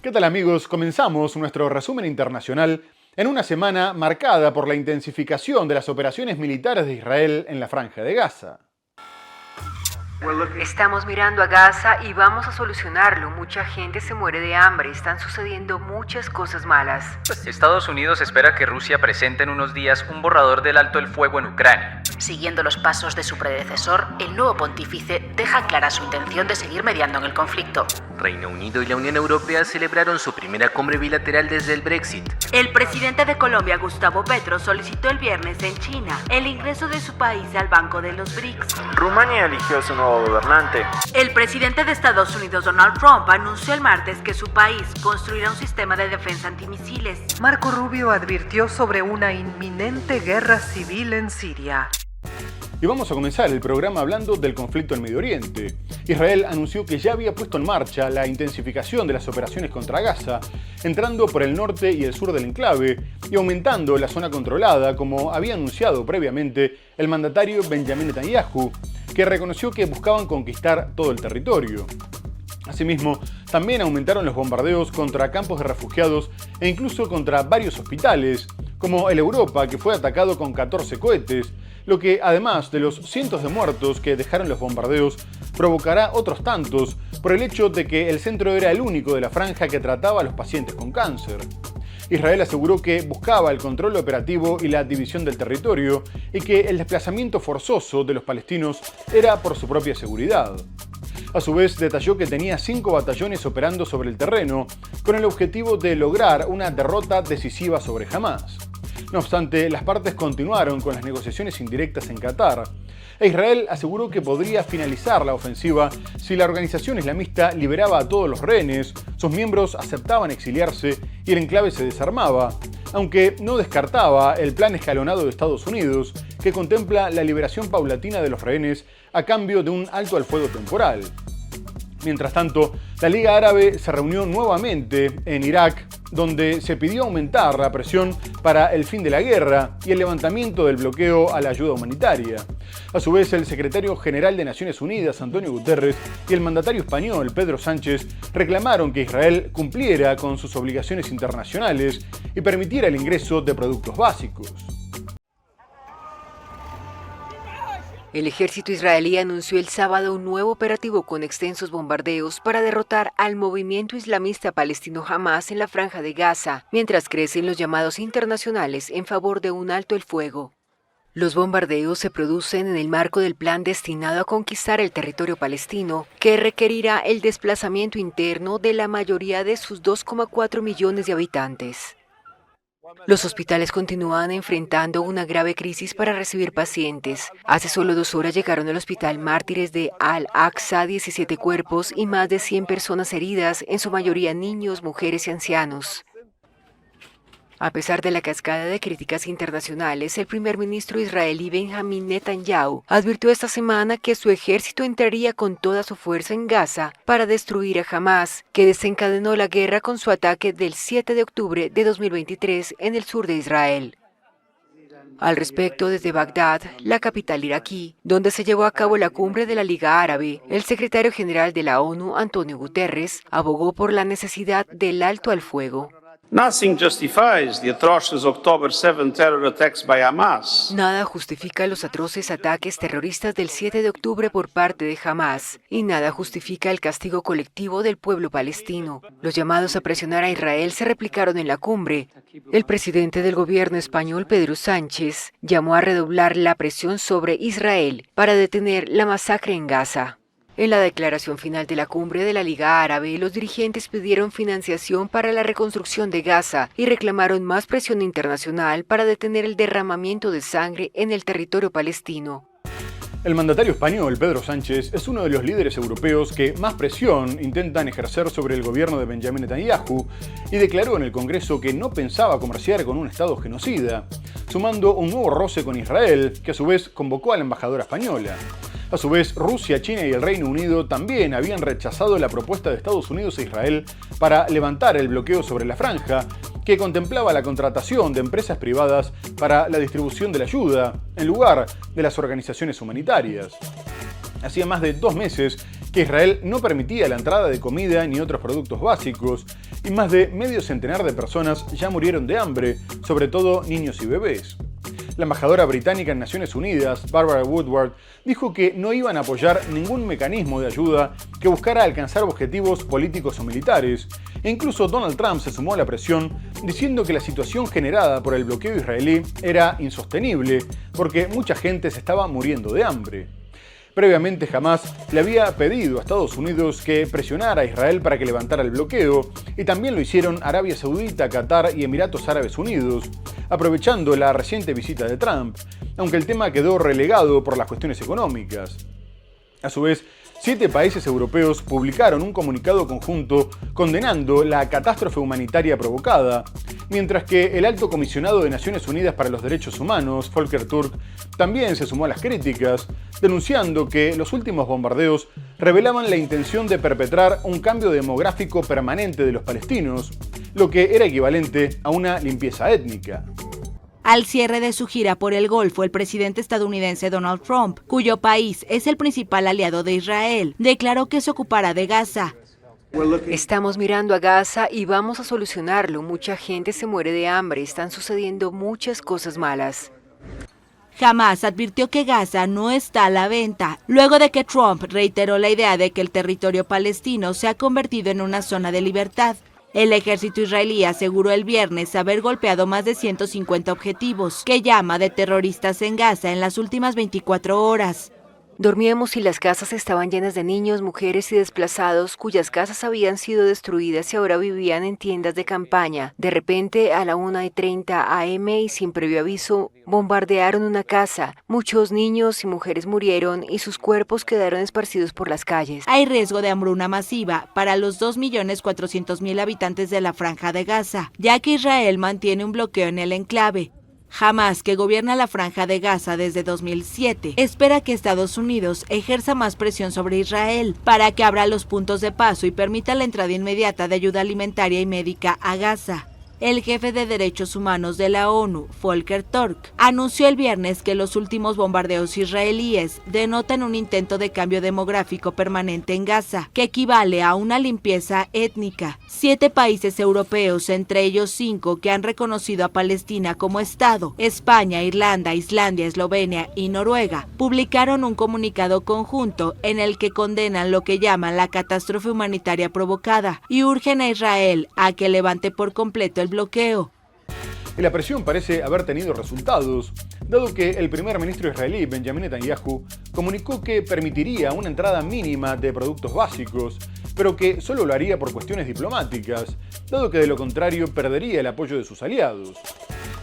¿Qué tal amigos? Comenzamos nuestro resumen internacional en una semana marcada por la intensificación de las operaciones militares de Israel en la Franja de Gaza. Estamos mirando a Gaza y vamos a solucionarlo. Mucha gente se muere de hambre, están sucediendo muchas cosas malas. Estados Unidos espera que Rusia presente en unos días un borrador del alto el fuego en Ucrania. Siguiendo los pasos de su predecesor, el nuevo pontífice deja clara su intención de seguir mediando en el conflicto. Reino Unido y la Unión Europea celebraron su primera cumbre bilateral desde el Brexit. El presidente de Colombia, Gustavo Petro, solicitó el viernes en China el ingreso de su país al Banco de los BRICS. Rumania eligió a su nuevo gobernante. El presidente de Estados Unidos, Donald Trump, anunció el martes que su país construirá un sistema de defensa antimisiles. Marco Rubio advirtió sobre una inminente guerra civil en Siria. Y vamos a comenzar el programa hablando del conflicto en Medio Oriente. Israel anunció que ya había puesto en marcha la intensificación de las operaciones contra Gaza, entrando por el norte y el sur del enclave y aumentando la zona controlada, como había anunciado previamente el mandatario Benjamin Netanyahu, que reconoció que buscaban conquistar todo el territorio. Asimismo, también aumentaron los bombardeos contra campos de refugiados e incluso contra varios hospitales, como el Europa, que fue atacado con 14 cohetes, lo que, además de los cientos de muertos que dejaron los bombardeos, provocará otros tantos por el hecho de que el centro era el único de la franja que trataba a los pacientes con cáncer. Israel aseguró que buscaba el control operativo y la división del territorio y que el desplazamiento forzoso de los palestinos era por su propia seguridad. A su vez, detalló que tenía 5 batallones operando sobre el terreno con el objetivo de lograr una derrota decisiva sobre Hamás. No obstante, las partes continuaron con las negociaciones indirectas en Qatar, e Israel aseguró que podría finalizar la ofensiva si la organización islamista liberaba a todos los rehenes, sus miembros aceptaban exiliarse y el enclave se desarmaba, aunque no descartaba el plan escalonado de Estados Unidos, que contempla la liberación paulatina de los rehenes a cambio de un alto al fuego temporal. Mientras tanto, la Liga Árabe se reunió nuevamente en Irak, donde se pidió aumentar la presión para el fin de la guerra y el levantamiento del bloqueo a la ayuda humanitaria. A su vez, el secretario general de Naciones Unidas, Antonio Guterres, y el mandatario español, Pedro Sánchez, reclamaron que Israel cumpliera con sus obligaciones internacionales y permitiera el ingreso de productos básicos. El ejército israelí anunció el sábado un nuevo operativo con extensos bombardeos para derrotar al movimiento islamista palestino Hamás en la Franja de Gaza, mientras crecen los llamados internacionales en favor de un alto el fuego. Los bombardeos se producen en el marco del plan destinado a conquistar el territorio palestino, que requerirá el desplazamiento interno de la mayoría de sus 2,4 millones de habitantes. Los hospitales continúan enfrentando una grave crisis para recibir pacientes. Hace solo 2 horas llegaron al hospital Mártires de Al-Aqsa 17 cuerpos y más de 100 personas heridas, en su mayoría niños, mujeres y ancianos. A pesar de la cascada de críticas internacionales, el primer ministro israelí Benjamin Netanyahu advirtió esta semana que su ejército entraría con toda su fuerza en Gaza para destruir a Hamás, que desencadenó la guerra con su ataque del 7 de octubre de 2023 en el sur de Israel. Al respecto, desde Bagdad, la capital iraquí, donde se llevó a cabo la cumbre de la Liga Árabe, el secretario general de la ONU, Antonio Guterres, abogó por la necesidad del alto al fuego. Nothing justifies the atrocious October 7 terror attacks by Hamas. Nada justifica los atroces ataques terroristas del 7 de octubre por parte de Hamás, y nada justifica el castigo colectivo del pueblo palestino. Los llamados a presionar a Israel se replicaron en la cumbre. El presidente del gobierno español, Pedro Sánchez, llamó a redoblar la presión sobre Israel para detener la masacre en Gaza. En la declaración final de la cumbre de la Liga Árabe, los dirigentes pidieron financiación para la reconstrucción de Gaza y reclamaron más presión internacional para detener el derramamiento de sangre en el territorio palestino. El mandatario español, Pedro Sánchez, es uno de los líderes europeos que más presión intentan ejercer sobre el gobierno de Benjamin Netanyahu y declaró en el Congreso que no pensaba comerciar con un Estado genocida, sumando un nuevo roce con Israel, que a su vez convocó a la embajadora española. A su vez, Rusia, China y el Reino Unido también habían rechazado la propuesta de Estados Unidos e Israel para levantar el bloqueo sobre la franja, que contemplaba la contratación de empresas privadas para la distribución de la ayuda, en lugar de las organizaciones humanitarias. Hacía más de 2 meses que Israel no permitía la entrada de comida ni otros productos básicos, y más de medio centenar de personas ya murieron de hambre, sobre todo niños y bebés. La embajadora británica en Naciones Unidas, Barbara Woodward, dijo que no iban a apoyar ningún mecanismo de ayuda que buscara alcanzar objetivos políticos o militares, e incluso Donald Trump se sumó a la presión diciendo que la situación generada por el bloqueo israelí era insostenible porque mucha gente se estaba muriendo de hambre. Previamente, Hamás le había pedido a Estados Unidos que presionara a Israel para que levantara el bloqueo, y también lo hicieron Arabia Saudita, Qatar y Emiratos Árabes Unidos, aprovechando la reciente visita de Trump, aunque el tema quedó relegado por las cuestiones económicas. A su vez, 7 países europeos publicaron un comunicado conjunto condenando la catástrofe humanitaria provocada, mientras que el alto comisionado de Naciones Unidas para los Derechos Humanos, Volker Turk, también se sumó a las críticas, denunciando que los últimos bombardeos revelaban la intención de perpetrar un cambio demográfico permanente de los palestinos, lo que era equivalente a una limpieza étnica. Al cierre de su gira por el Golfo, el presidente estadounidense Donald Trump, cuyo país es el principal aliado de Israel, declaró que se ocupará de Gaza. Estamos mirando a Gaza y vamos a solucionarlo. Mucha gente se muere de hambre, están sucediendo muchas cosas malas. Hamás advirtió que Gaza no está a la venta, luego de que Trump reiteró la idea de que el territorio palestino se ha convertido en una zona de libertad. El ejército israelí aseguró el viernes haber golpeado más de 150 objetivos, que llama de terroristas en Gaza en las últimas 24 horas. Dormíamos y las casas estaban llenas de niños, mujeres y desplazados cuyas casas habían sido destruidas y ahora vivían en tiendas de campaña. De repente, a la 1:30 am y sin previo aviso, bombardearon una casa. Muchos niños y mujeres murieron y sus cuerpos quedaron esparcidos por las calles. Hay riesgo de hambruna masiva para los 2.400.000 habitantes de la Franja de Gaza, ya que Israel mantiene un bloqueo en el enclave. Hamás, que gobierna la Franja de Gaza desde 2007, espera que Estados Unidos ejerza más presión sobre Israel para que abra los puntos de paso y permita la entrada inmediata de ayuda alimentaria y médica a Gaza. El jefe de derechos humanos de la ONU, Volker Turk, anunció el viernes que los últimos bombardeos israelíes denotan un intento de cambio demográfico permanente en Gaza, que equivale a una limpieza étnica. 7 países europeos, entre ellos 5 que han reconocido a Palestina como Estado, España, Irlanda, Islandia, Eslovenia y Noruega, publicaron un comunicado conjunto en el que condenan lo que llaman la catástrofe humanitaria provocada y urgen a Israel a que levante por completo el bloqueo. Y la presión parece haber tenido resultados, dado que el primer ministro israelí, Benjamin Netanyahu, comunicó que permitiría una entrada mínima de productos básicos, pero que solo lo haría por cuestiones diplomáticas, dado que de lo contrario perdería el apoyo de sus aliados.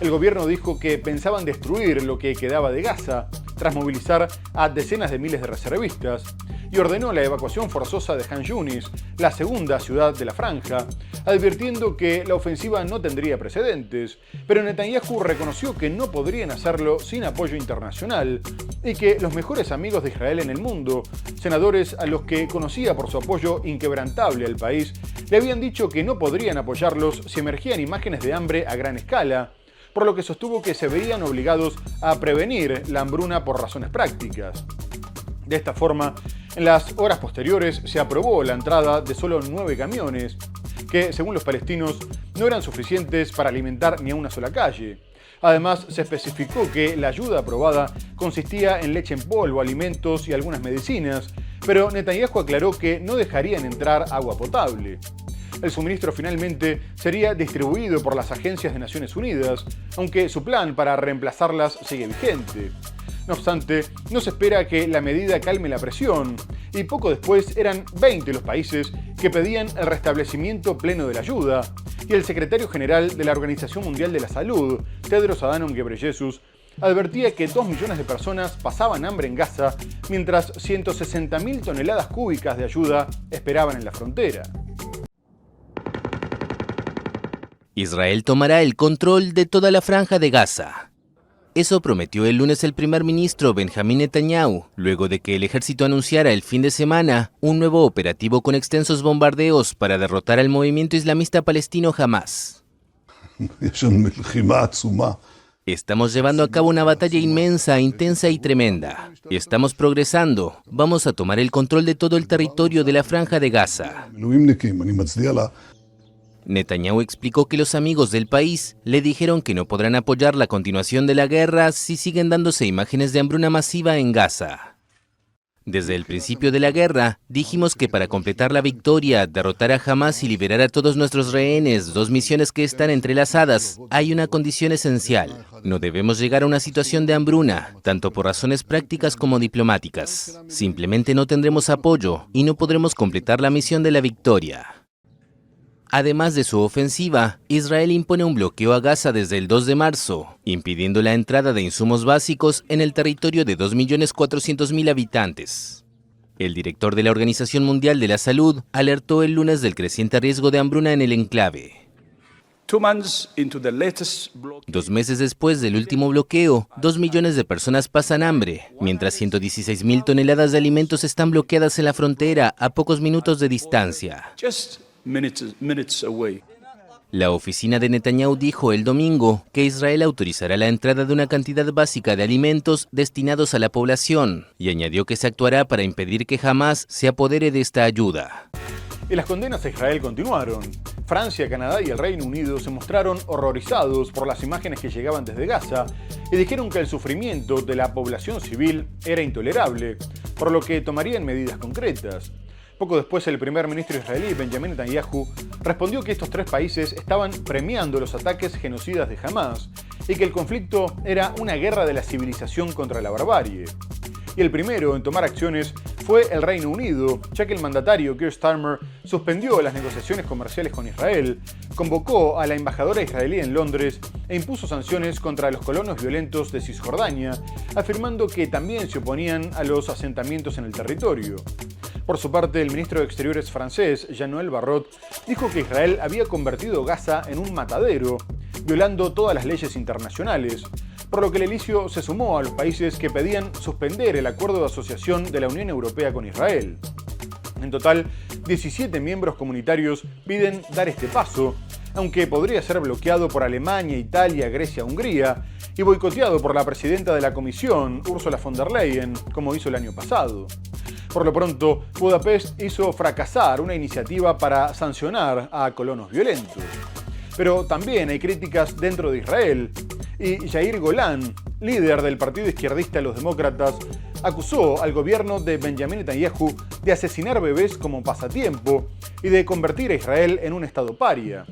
El gobierno dijo que pensaban destruir lo que quedaba de Gaza, tras movilizar a decenas de miles de reservistas, y ordenó la evacuación forzosa de Han Yunis, la segunda ciudad de la franja, advirtiendo que la ofensiva no tendría precedentes, pero Netanyahu reconoció que no podrían hacerlo sin apoyo internacional y que los mejores amigos de Israel en el mundo, senadores a los que conocía por su apoyo inquebrantable al país, le habían dicho que no podrían apoyarlos si emergían imágenes de hambre a gran escala, por lo que sostuvo que se veían obligados a prevenir la hambruna por razones prácticas. De esta forma, en las horas posteriores se aprobó la entrada de solo 9 camiones, que, según los palestinos, no eran suficientes para alimentar ni a una sola calle. Además, se especificó que la ayuda aprobada consistía en leche en polvo, alimentos y algunas medicinas, pero Netanyahu aclaró que no dejarían entrar agua potable. El suministro finalmente sería distribuido por las agencias de Naciones Unidas, aunque su plan para reemplazarlas sigue vigente. No obstante, no se espera que la medida calme la presión, y poco después eran 20 los países que pedían el restablecimiento pleno de la ayuda, y el secretario general de la Organización Mundial de la Salud, Tedros Adhanom Ghebreyesus, advertía que 2 millones de personas pasaban hambre en Gaza, mientras 160.000 toneladas cúbicas de ayuda esperaban en la frontera. Israel tomará el control de toda la Franja de Gaza. Eso prometió el lunes el primer ministro Benjamin Netanyahu, luego de que el ejército anunciara el fin de semana un nuevo operativo con extensos bombardeos para derrotar al movimiento islamista palestino Hamás. Estamos llevando a cabo una batalla inmensa, intensa y tremenda. Estamos progresando. Vamos a tomar el control de todo el territorio de la Franja de Gaza. Netanyahu explicó que los amigos del país le dijeron que no podrán apoyar la continuación de la guerra si siguen dándose imágenes de hambruna masiva en Gaza. Desde el principio de la guerra, dijimos que para completar la victoria, derrotar a Hamás y liberar a todos nuestros rehenes, dos misiones que están entrelazadas, hay una condición esencial. No debemos llegar a una situación de hambruna, tanto por razones prácticas como diplomáticas. Simplemente no tendremos apoyo y no podremos completar la misión de la victoria. Además de su ofensiva, Israel impone un bloqueo a Gaza desde el 2 de marzo, impidiendo la entrada de insumos básicos en el territorio de 2.400.000 habitantes. El director de la Organización Mundial de la Salud alertó el lunes del creciente riesgo de hambruna en el enclave. 2 meses después del último bloqueo, 2 millones de personas pasan hambre, mientras 116.000 toneladas de alimentos están bloqueadas en la frontera a pocos minutos de distancia. La oficina de Netanyahu dijo el domingo que Israel autorizará la entrada de una cantidad básica de alimentos destinados a la población y añadió que se actuará para impedir que Hamás se apodere de esta ayuda. Y las condenas a Israel continuaron. Francia, Canadá y el Reino Unido se mostraron horrorizados por las imágenes que llegaban desde Gaza y dijeron que el sufrimiento de la población civil era intolerable, por lo que tomarían medidas concretas. Poco después, el primer ministro israelí, Benjamin Netanyahu, respondió que estos 3 países estaban premiando los ataques genocidas de Hamás y que el conflicto era una guerra de la civilización contra la barbarie. Y el primero en tomar acciones fue el Reino Unido, ya que el mandatario Keir Starmer suspendió las negociaciones comerciales con Israel, convocó a la embajadora israelí en Londres e impuso sanciones contra los colonos violentos de Cisjordania, afirmando que también se oponían a los asentamientos en el territorio. Por su parte, el ministro de Exteriores francés, Jean-Noël Barrot, dijo que Israel había convertido Gaza en un matadero, violando todas las leyes internacionales, por lo que el edilicio se sumó a los países que pedían suspender el acuerdo de asociación de la Unión Europea con Israel. En total, 17 miembros comunitarios piden dar este paso, aunque podría ser bloqueado por Alemania, Italia, Grecia, Hungría, y boicoteado por la presidenta de la Comisión, Ursula von der Leyen, como hizo el año pasado. Por lo pronto, Budapest hizo fracasar una iniciativa para sancionar a colonos violentos. Pero también hay críticas dentro de Israel, y Yair Golan, líder del partido izquierdista Los Demócratas, acusó al gobierno de Benjamin Netanyahu de asesinar bebés como pasatiempo y de convertir a Israel en un estado paria.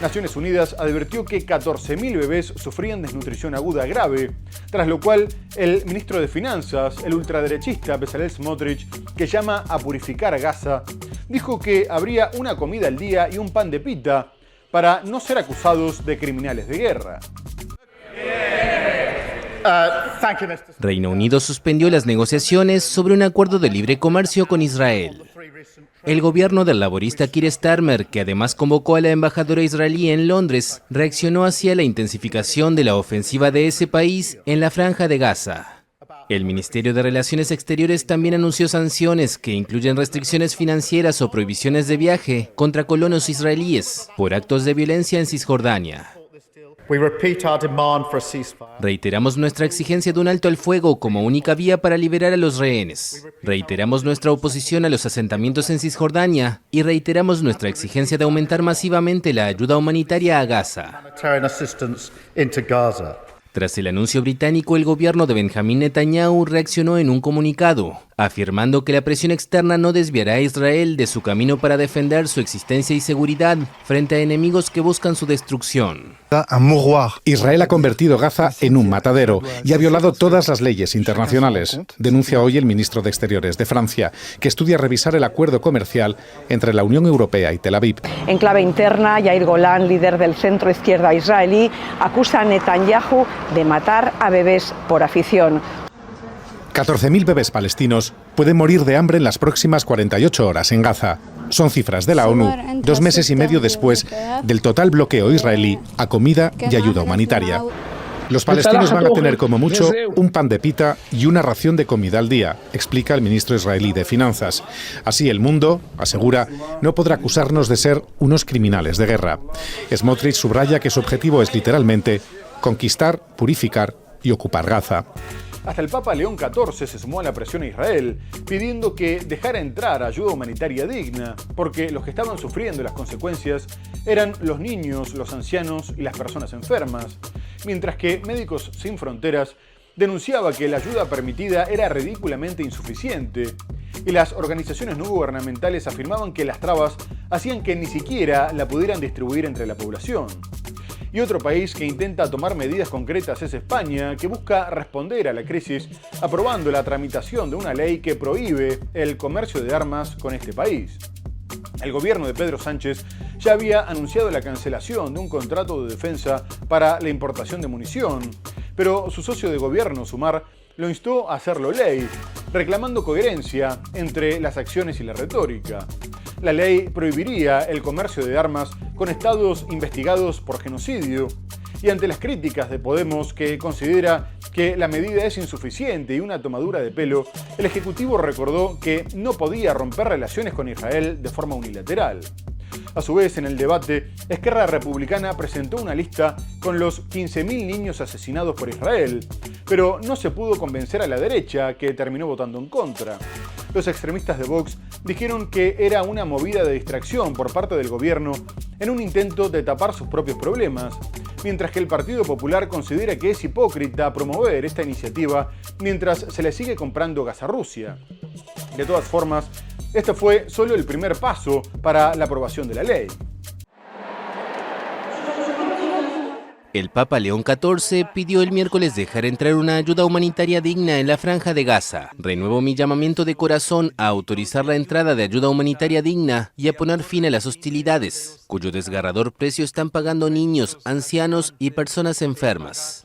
Naciones Unidas advirtió que 14.000 bebés sufrían desnutrición aguda grave, tras lo cual el ministro de Finanzas, el ultraderechista Bezalel Smotrich, que llama a purificar a Gaza, dijo que habría una comida al día y un pan de pita para no ser acusados de criminales de guerra. Reino Unido suspendió las negociaciones sobre un acuerdo de libre comercio con Israel. El gobierno del laborista Keir Starmer, que además convocó a la embajadora israelí en Londres, reaccionó hacia la intensificación de la ofensiva de ese país en la Franja de Gaza. El Ministerio de Relaciones Exteriores también anunció sanciones que incluyen restricciones financieras o prohibiciones de viaje contra colonos israelíes por actos de violencia en Cisjordania. Reiteramos nuestra exigencia de un alto al fuego como única vía para liberar a los rehenes. Reiteramos nuestra oposición a los asentamientos en Cisjordania y reiteramos nuestra exigencia de aumentar masivamente la ayuda humanitaria a Gaza. Tras el anuncio británico, el gobierno de Benjamin Netanyahu reaccionó en un comunicado, afirmando que la presión externa no desviará a Israel de su camino para defender su existencia y seguridad frente a enemigos que buscan su destrucción. Israel ha convertido Gaza en un matadero y ha violado todas las leyes internacionales, denuncia hoy el ministro de Exteriores de Francia, que estudia revisar el acuerdo comercial entre la Unión Europea y Tel Aviv. En clave interna, Yair Golan, líder del centro izquierda israelí, acusa a Netanyahu de matar a bebés por afición. 14.000 bebés palestinos pueden morir de hambre en las próximas 48 horas en Gaza. Son cifras de la ONU, 2 meses y medio después del total bloqueo israelí a comida y ayuda humanitaria. Los palestinos van a tener como mucho un pan de pita y una ración de comida al día, explica el ministro israelí de Finanzas. Así el mundo, asegura, no podrá acusarnos de ser unos criminales de guerra. Smotrich subraya que su objetivo es literalmente conquistar, purificar y ocupar Gaza. Hasta el Papa León XIV se sumó a la presión a Israel, pidiendo que dejara entrar ayuda humanitaria digna, porque los que estaban sufriendo las consecuencias eran los niños, los ancianos y las personas enfermas, mientras que Médicos Sin Fronteras denunciaba que la ayuda permitida era ridículamente insuficiente, y las organizaciones no gubernamentales afirmaban que las trabas hacían que ni siquiera la pudieran distribuir entre la población. Y otro país que intenta tomar medidas concretas es España, que busca responder a la crisis aprobando la tramitación de una ley que prohíbe el comercio de armas con este país. El gobierno de Pedro Sánchez ya había anunciado la cancelación de un contrato de defensa para la importación de munición, pero su socio de gobierno, Sumar, lo instó a hacerlo ley, reclamando coherencia entre las acciones y la retórica. La ley prohibiría el comercio de armas con estados investigados por genocidio, y ante las críticas de Podemos, que considera que la medida es insuficiente y una tomadura de pelo, el Ejecutivo recordó que no podía romper relaciones con Israel de forma unilateral. A su vez, en el debate, Esquerra Republicana presentó una lista con los 15.000 niños asesinados por Israel, pero no se pudo convencer a la derecha, que terminó votando en contra. Los extremistas de Vox dijeron que era una movida de distracción por parte del gobierno en un intento de tapar sus propios problemas, mientras que el Partido Popular considera que es hipócrita promover esta iniciativa mientras se le sigue comprando gas a Rusia. De todas formas, este fue solo el primer paso para la aprobación de la ley. El Papa León XIV pidió el miércoles dejar entrar una ayuda humanitaria digna en la Franja de Gaza. Renuevo mi llamamiento de corazón a autorizar la entrada de ayuda humanitaria digna y a poner fin a las hostilidades, cuyo desgarrador precio están pagando niños, ancianos y personas enfermas.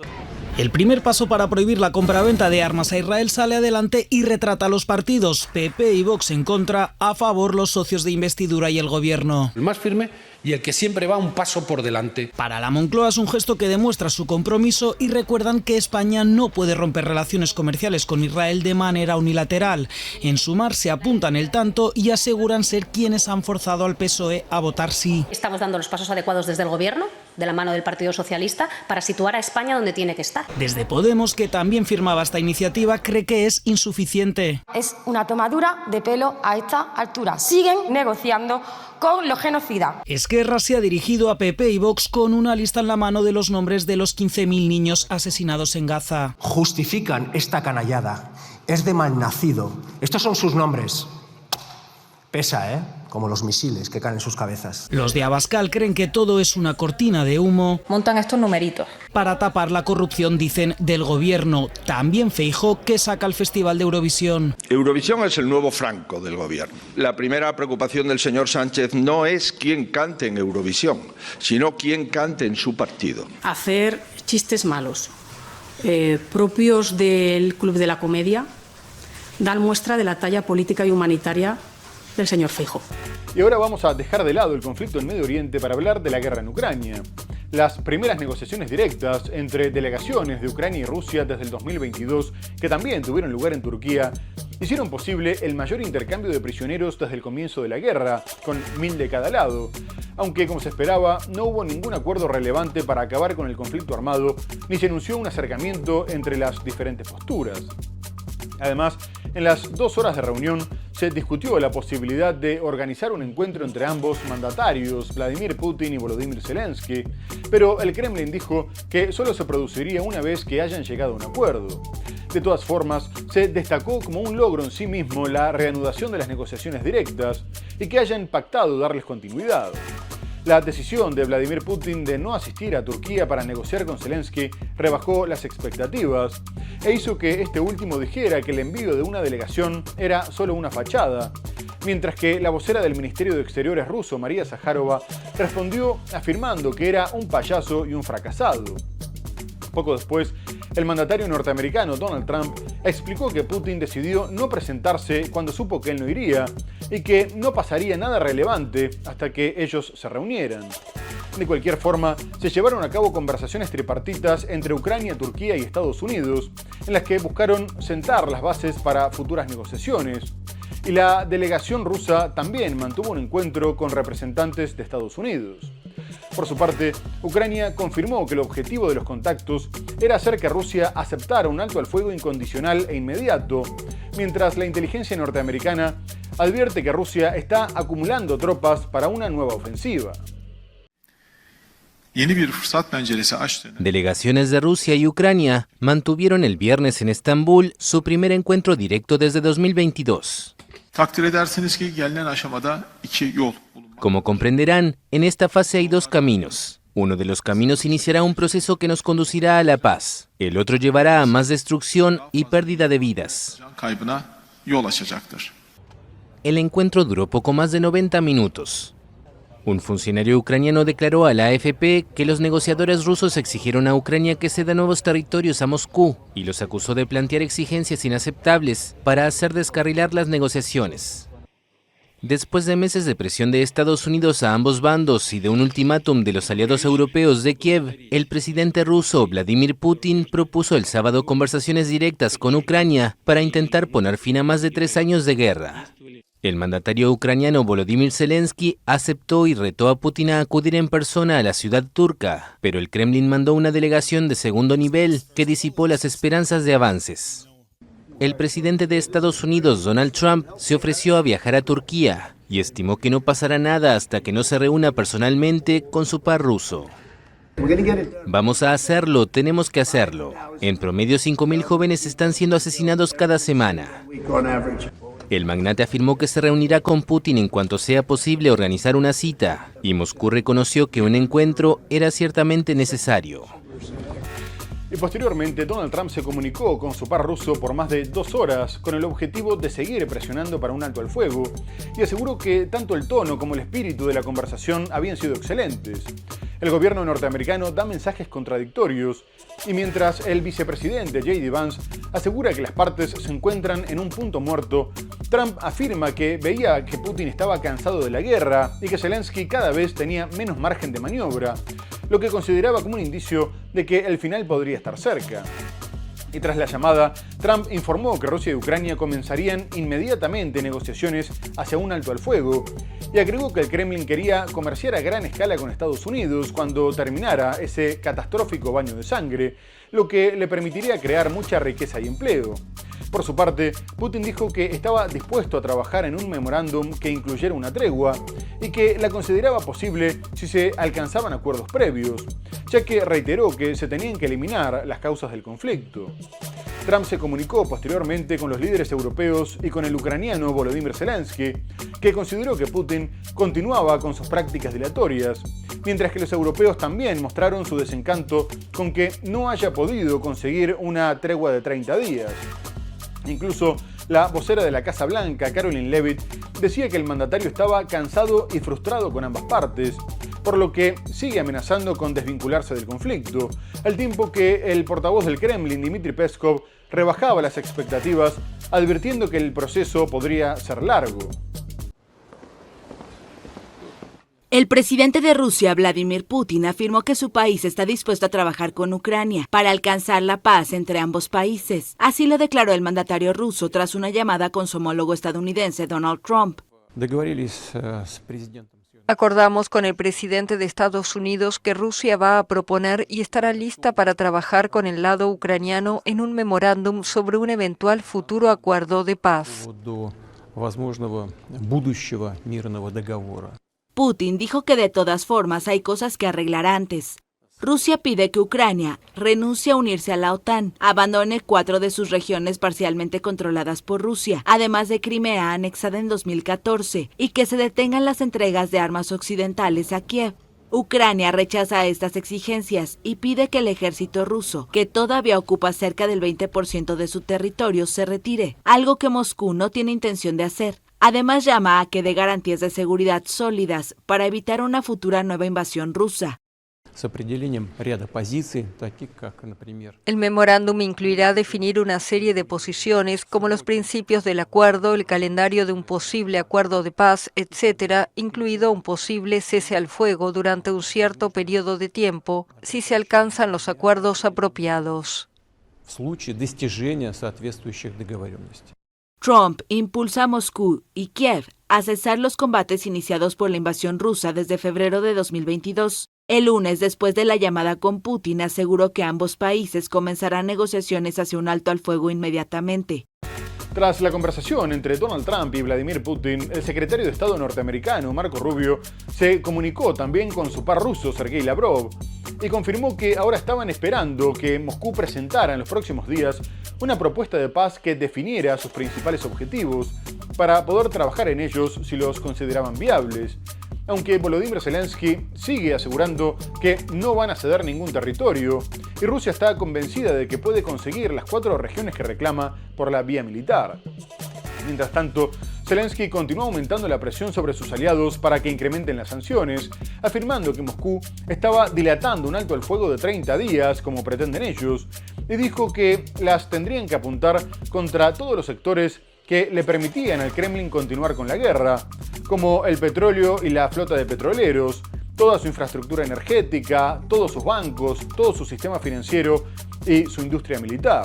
El primer paso para prohibir la compraventa de armas a Israel sale adelante y retrata a los partidos PP y Vox en contra, a favor los socios de investidura y el gobierno. El más firme y el que siempre va un paso por delante. Para la Moncloa es un gesto que demuestra su compromiso y recuerdan que España no puede romper relaciones comerciales con Israel de manera unilateral. En Sumar se apuntan el tanto y aseguran ser quienes han forzado al PSOE a votar sí. Estamos dando los pasos adecuados desde el gobierno, de la mano del Partido Socialista, para situar a España donde tiene que estar. Desde Podemos, que también firmaba esta iniciativa, cree que es insuficiente. Es una tomadura de pelo a esta altura. Siguen negociando con los genocidas. Esquerra se ha dirigido a PP y Vox con una lista en la mano de los nombres de los 15.000 niños asesinados en Gaza. Justifican esta canallada. Es de malnacido. Estos son sus nombres. Pesa, ¿eh? Como los misiles que caen en sus cabezas. Los de Abascal creen que todo es una cortina de humo. Montan estos numeritos para tapar la corrupción, dicen, del gobierno. También Feijóo, que saca el Festival de Eurovisión. Eurovisión es el nuevo Franco del gobierno. La primera preocupación del señor Sánchez no es quién cante en Eurovisión, sino quién cante en su partido. Hacer chistes malos, propios del Club de la Comedia, dan muestra de la talla política y humanitaria del señor Feijóo. Y ahora vamos a dejar de lado el conflicto en Medio Oriente para hablar de la guerra en Ucrania. Las primeras negociaciones directas entre delegaciones de Ucrania y Rusia desde el 2022, que también tuvieron lugar en Turquía, hicieron posible el mayor intercambio de prisioneros desde el comienzo de la guerra, con 1000 de cada lado, aunque como se esperaba no hubo ningún acuerdo relevante para acabar con el conflicto armado, ni se anunció un acercamiento entre las diferentes posturas. Además, en las 2 horas de reunión se discutió la posibilidad de organizar un encuentro entre ambos mandatarios, Vladimir Putin y Volodymyr Zelensky, pero el Kremlin dijo que solo se produciría una vez que hayan llegado a un acuerdo. De todas formas, se destacó como un logro en sí mismo la reanudación de las negociaciones directas y que hayan pactado darles continuidad. La decisión de Vladimir Putin de no asistir a Turquía para negociar con Zelensky rebajó las expectativas e hizo que este último dijera que el envío de una delegación era solo una fachada, mientras que la vocera del Ministerio de Exteriores ruso, María Zaharova, respondió afirmando que era un payaso y un fracasado. Poco después, el mandatario norteamericano Donald Trump explicó que Putin decidió no presentarse cuando supo que él no iría y que no pasaría nada relevante hasta que ellos se reunieran. De cualquier forma, se llevaron a cabo conversaciones tripartitas entre Ucrania, Turquía y Estados Unidos, en las que buscaron sentar las bases para futuras negociaciones. Y la delegación rusa también mantuvo un encuentro con representantes de Estados Unidos. Por su parte, Ucrania confirmó que el objetivo de los contactos era hacer que Rusia aceptara un alto al fuego incondicional e inmediato, mientras la inteligencia norteamericana advierte que Rusia está acumulando tropas para una nueva ofensiva. Delegaciones de Rusia y Ucrania mantuvieron el viernes en Estambul su primer encuentro directo desde 2022. Como comprenderán, en esta fase hay dos caminos. Uno de los caminos iniciará un proceso que nos conducirá a la paz. El otro llevará a más destrucción y pérdida de vidas. El encuentro duró poco más de 90 minutos. Un funcionario ucraniano declaró a la AFP que los negociadores rusos exigieron a Ucrania que ceda nuevos territorios a Moscú y los acusó de plantear exigencias inaceptables para hacer descarrilar las negociaciones. Después de meses de presión de Estados Unidos a ambos bandos y de un ultimátum de los aliados europeos de Kiev, el presidente ruso Vladimir Putin propuso el sábado conversaciones directas con Ucrania para intentar poner fin a más de 3 años de guerra. El mandatario ucraniano Volodymyr Zelensky aceptó y retó a Putin a acudir en persona a la ciudad turca, pero el Kremlin mandó una delegación de segundo nivel que disipó las esperanzas de avances. El presidente de Estados Unidos, Donald Trump, se ofreció a viajar a Turquía y estimó que no pasará nada hasta que no se reúna personalmente con su par ruso. Vamos a hacerlo, tenemos que hacerlo. En promedio 5.000 jóvenes están siendo asesinados cada semana. El magnate afirmó que se reunirá con Putin en cuanto sea posible organizar una cita, y Moscú reconoció que un encuentro era ciertamente necesario. Y posteriormente, Donald Trump se comunicó con su par ruso por más de 2 horas con el objetivo de seguir presionando para un alto al fuego y aseguró que tanto el tono como el espíritu de la conversación habían sido excelentes. El gobierno norteamericano da mensajes contradictorios y mientras el vicepresidente J.D. Vance asegura que las partes se encuentran en un punto muerto, Trump afirma que veía que Putin estaba cansado de la guerra y que Zelensky cada vez tenía menos margen de maniobra, lo que consideraba como un indicio de que el final podría estar cerca. Y tras la llamada, Trump informó que Rusia y Ucrania comenzarían inmediatamente negociaciones hacia un alto al fuego y agregó que el Kremlin quería comerciar a gran escala con Estados Unidos cuando terminara ese catastrófico baño de sangre, lo que le permitiría crear mucha riqueza y empleo. Por su parte, Putin dijo que estaba dispuesto a trabajar en un memorándum que incluyera una tregua y que la consideraba posible si se alcanzaban acuerdos previos, ya que reiteró que se tenían que eliminar las causas del conflicto. Trump se comunicó posteriormente con los líderes europeos y con el ucraniano Volodymyr Zelensky, que consideró que Putin continuaba con sus prácticas dilatorias, mientras que los europeos también mostraron su desencanto con que no haya podido conseguir una tregua de 30 días. Incluso la vocera de la Casa Blanca, Caroline Leavitt, decía que el mandatario estaba cansado y frustrado con ambas partes, por lo que sigue amenazando con desvincularse del conflicto, al tiempo que el portavoz del Kremlin, Dmitry Peskov, rebajaba las expectativas, advirtiendo que el proceso podría ser largo. El presidente de Rusia, Vladimir Putin, afirmó que su país está dispuesto a trabajar con Ucrania para alcanzar la paz entre ambos países. Así lo declaró el mandatario ruso tras una llamada con su homólogo estadounidense, Donald Trump. Acordamos con el presidente de Estados Unidos que Rusia va a proponer y estará lista para trabajar con el lado ucraniano en un memorándum sobre un eventual futuro acuerdo de paz. Putin dijo que de todas formas hay cosas que arreglar antes. Rusia pide que Ucrania renuncie a unirse a la OTAN, abandone 4 de sus regiones parcialmente controladas por Rusia, además de Crimea anexada en 2014, y que se detengan las entregas de armas occidentales a Kiev. Ucrania rechaza estas exigencias y pide que el ejército ruso, que todavía ocupa cerca del 20% de su territorio, se retire, algo que Moscú no tiene intención de hacer. Además, llama a que dé garantías de seguridad sólidas para evitar una futura nueva invasión rusa. El memorándum incluirá definir una serie de posiciones como los principios del acuerdo, el calendario de un posible acuerdo de paz, etc., incluido un posible cese al fuego durante un cierto periodo de tiempo, si se alcanzan los acuerdos apropiados. Trump impulsa a Moscú y Kiev a cesar los combates iniciados por la invasión rusa desde febrero de 2022. El lunes, después de la llamada con Putin, aseguró que ambos países comenzarán negociaciones hacia un alto al fuego inmediatamente. Tras la conversación entre Donald Trump y Vladimir Putin, el secretario de Estado norteamericano, Marco Rubio, se comunicó también con su par ruso, Sergei Lavrov, y confirmó que ahora estaban esperando que Moscú presentara en los próximos días una propuesta de paz que definiera sus principales objetivos, para poder trabajar en ellos si los consideraban viables. Aunque Volodymyr Zelensky sigue asegurando que no van a ceder ningún territorio, y Rusia está convencida de que puede conseguir las 4 regiones que reclama por la vía militar. Mientras tanto, Zelensky continúa aumentando la presión sobre sus aliados para que incrementen las sanciones, afirmando que Moscú estaba dilatando un alto al fuego de 30 días, como pretenden ellos, y dijo que las tendrían que apuntar contra todos los sectores que le permitían al Kremlin continuar con la guerra, como el petróleo y la flota de petroleros, toda su infraestructura energética, todos sus bancos, todo su sistema financiero y su industria militar.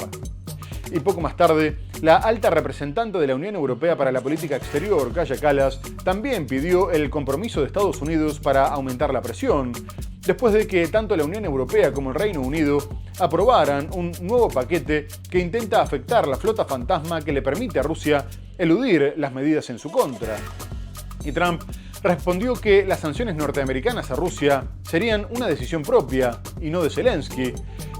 Y poco más tarde, la alta representante de la Unión Europea para la Política Exterior, Kaja Kallas, también pidió el compromiso de Estados Unidos para aumentar la presión, después de que tanto la Unión Europea como el Reino Unido aprobaran un nuevo paquete que intenta afectar la flota fantasma que le permite a Rusia eludir las medidas en su contra. Y Trump respondió que las sanciones norteamericanas a Rusia serían una decisión propia y no de Zelensky,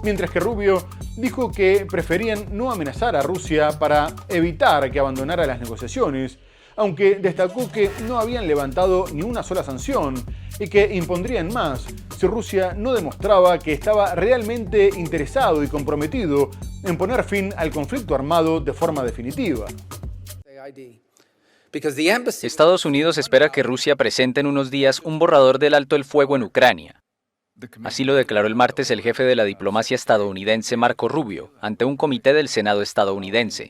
mientras que Rubio dijo que preferían no amenazar a Rusia para evitar que abandonara las negociaciones, aunque destacó que no habían levantado ni una sola sanción y que impondrían más si Rusia no demostraba que estaba realmente interesado y comprometido en poner fin al conflicto armado de forma definitiva. Estados Unidos espera que Rusia presente en unos días un borrador del alto el fuego en Ucrania. Así lo declaró el martes el jefe de la diplomacia estadounidense Marco Rubio, ante un comité del Senado estadounidense.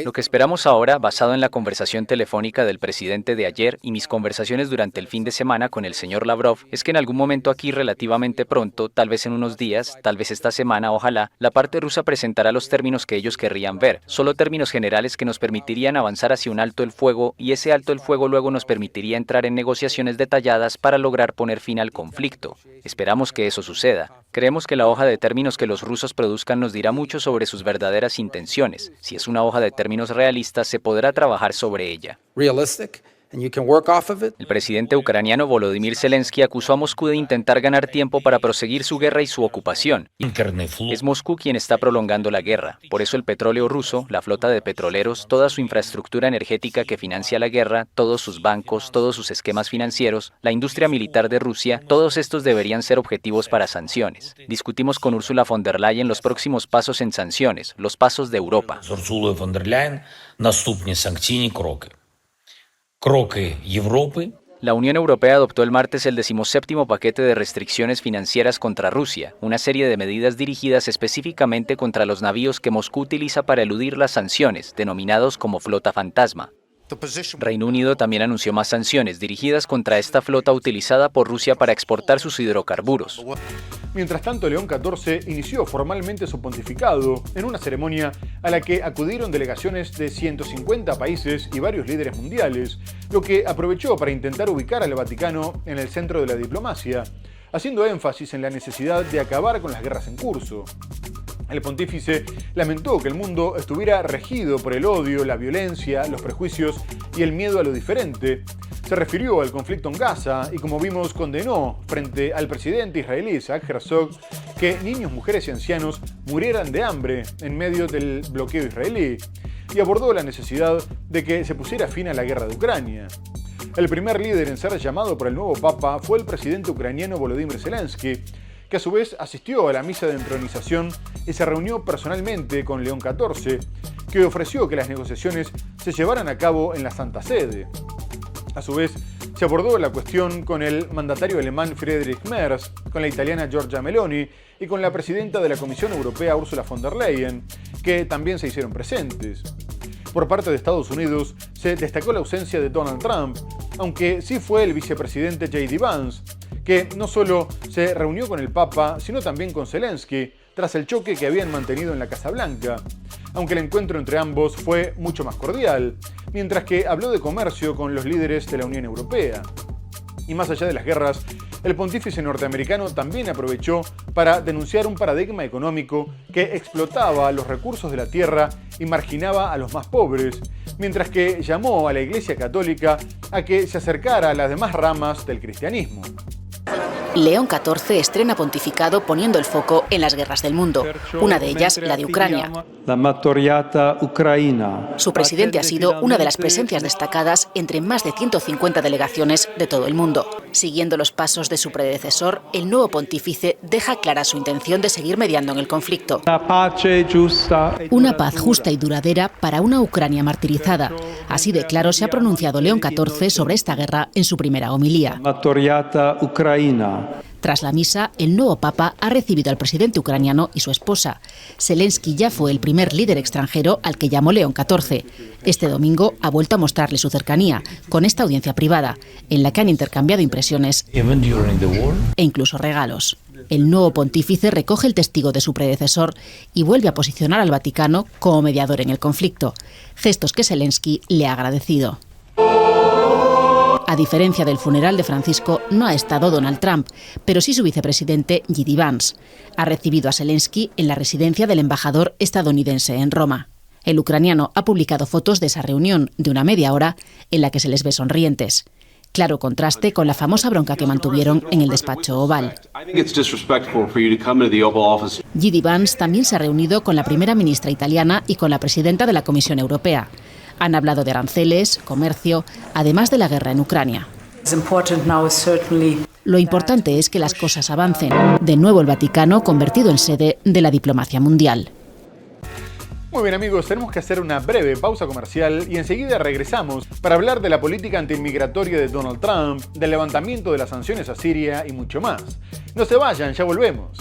Lo que esperamos ahora, basado en la conversación telefónica del presidente de ayer y mis conversaciones durante el fin de semana con el señor Lavrov, es que en algún momento aquí relativamente pronto, tal vez en unos días, tal vez esta semana, ojalá, la parte rusa presentará los términos que ellos querrían ver, solo términos generales que nos permitirían avanzar hacia un alto el fuego, y ese alto el fuego luego nos permitiría entrar en negociaciones detalladas para lograr poner fin al conflicto. Esperamos que eso suceda. Creemos que la hoja de términos que los rusos produzcan nos dirá mucho sobre sus verdaderas intenciones. Si es una hoja de términos realistas, se podrá trabajar sobre ella. El presidente ucraniano Volodymyr Zelensky acusó a Moscú de intentar ganar tiempo para proseguir su guerra y su ocupación. Es Moscú quien está prolongando la guerra. Por eso el petróleo ruso, la flota de petroleros, toda su infraestructura energética que financia la guerra, todos sus bancos, todos sus esquemas financieros, la industria militar de Rusia, todos estos deberían ser objetivos para sanciones. Discutimos con Ursula von der Leyen los próximos pasos en sanciones, los pasos de Europa. La Unión Europea adoptó el martes el 17º paquete de restricciones financieras contra Rusia, una serie de medidas dirigidas específicamente contra los navíos que Moscú utiliza para eludir las sanciones, denominados como flota fantasma. Reino Unido también anunció más sanciones dirigidas contra esta flota utilizada por Rusia para exportar sus hidrocarburos. Mientras tanto, León XIV inició formalmente su pontificado en una ceremonia a la que acudieron delegaciones de 150 países y varios líderes mundiales, lo que aprovechó para intentar ubicar al Vaticano en el centro de la diplomacia, haciendo énfasis en la necesidad de acabar con las guerras en curso. El pontífice lamentó que el mundo estuviera regido por el odio, la violencia, los prejuicios y el miedo a lo diferente. Se refirió al conflicto en Gaza y, como vimos, condenó frente al presidente israelí Isaac Herzog que niños, mujeres y ancianos murieran de hambre en medio del bloqueo israelí, y abordó la necesidad de que se pusiera fin a la guerra de Ucrania. El primer líder en ser llamado por el nuevo papa fue el presidente ucraniano Volodymyr Zelensky, que a su vez asistió a la misa de entronización y se reunió personalmente con León XIV, que ofreció que las negociaciones se llevaran a cabo en la Santa Sede. A su vez, se abordó la cuestión con el mandatario alemán Friedrich Merz, con la italiana Giorgia Meloni y con la presidenta de la Comisión Europea Ursula von der Leyen, que también se hicieron presentes. Por parte de Estados Unidos, se destacó la ausencia de Donald Trump, aunque sí fue el vicepresidente J.D. Vance, que no solo se reunió con el Papa, sino también con Zelensky, tras el choque que habían mantenido en la Casa Blanca. aunque el encuentro entre ambos fue mucho más cordial, mientras que habló de comercio con los líderes de la Unión Europea. Y más allá de las guerras, el pontífice norteamericano también aprovechó para denunciar un paradigma económico que explotaba los recursos de la tierra y marginaba a los más pobres, mientras que llamó a la Iglesia Católica a que se acercara a las demás ramas del cristianismo. León XIV estrena pontificado poniendo el foco en las guerras del mundo, una de ellas la de Ucrania. Su presidente ha sido una de las presencias destacadas entre más de 150 delegaciones de todo el mundo. Siguiendo los pasos de su predecesor, el nuevo pontífice deja clara su intención de seguir mediando en el conflicto. Una paz justa y duradera para una Ucrania martirizada. Así de claro se ha pronunciado León XIV sobre esta guerra en su primera homilía. Tras la misa, el nuevo papa ha recibido al presidente ucraniano y su esposa. Zelensky ya fue el primer líder extranjero al que llamó León XIV. Este domingo ha vuelto a mostrarle su cercanía, con esta audiencia privada, en la que han intercambiado impresiones e incluso regalos. El nuevo pontífice recoge el testigo de su predecesor y vuelve a posicionar al Vaticano como mediador en el conflicto, gestos que Zelensky le ha agradecido. A diferencia del funeral de Francisco, no ha estado Donald Trump, pero sí su vicepresidente J.D. Vance. Ha recibido a Zelensky en la residencia del embajador estadounidense en Roma. El ucraniano ha publicado fotos de esa reunión de una media hora en la que se les ve sonrientes. Claro contraste con la famosa bronca que mantuvieron en el despacho oval. J.D. Vance también se ha reunido con la primera ministra italiana y con la presidenta de la Comisión Europea. Han hablado de aranceles, comercio, además de la guerra en Ucrania. Lo importante es que las cosas avancen. De nuevo el Vaticano convertido en sede de la diplomacia mundial. Muy bien amigos, tenemos que hacer una breve pausa comercial y enseguida regresamos para hablar de la política antiinmigratoria de Donald Trump, del levantamiento de las sanciones a Siria y mucho más. No se vayan, ya volvemos.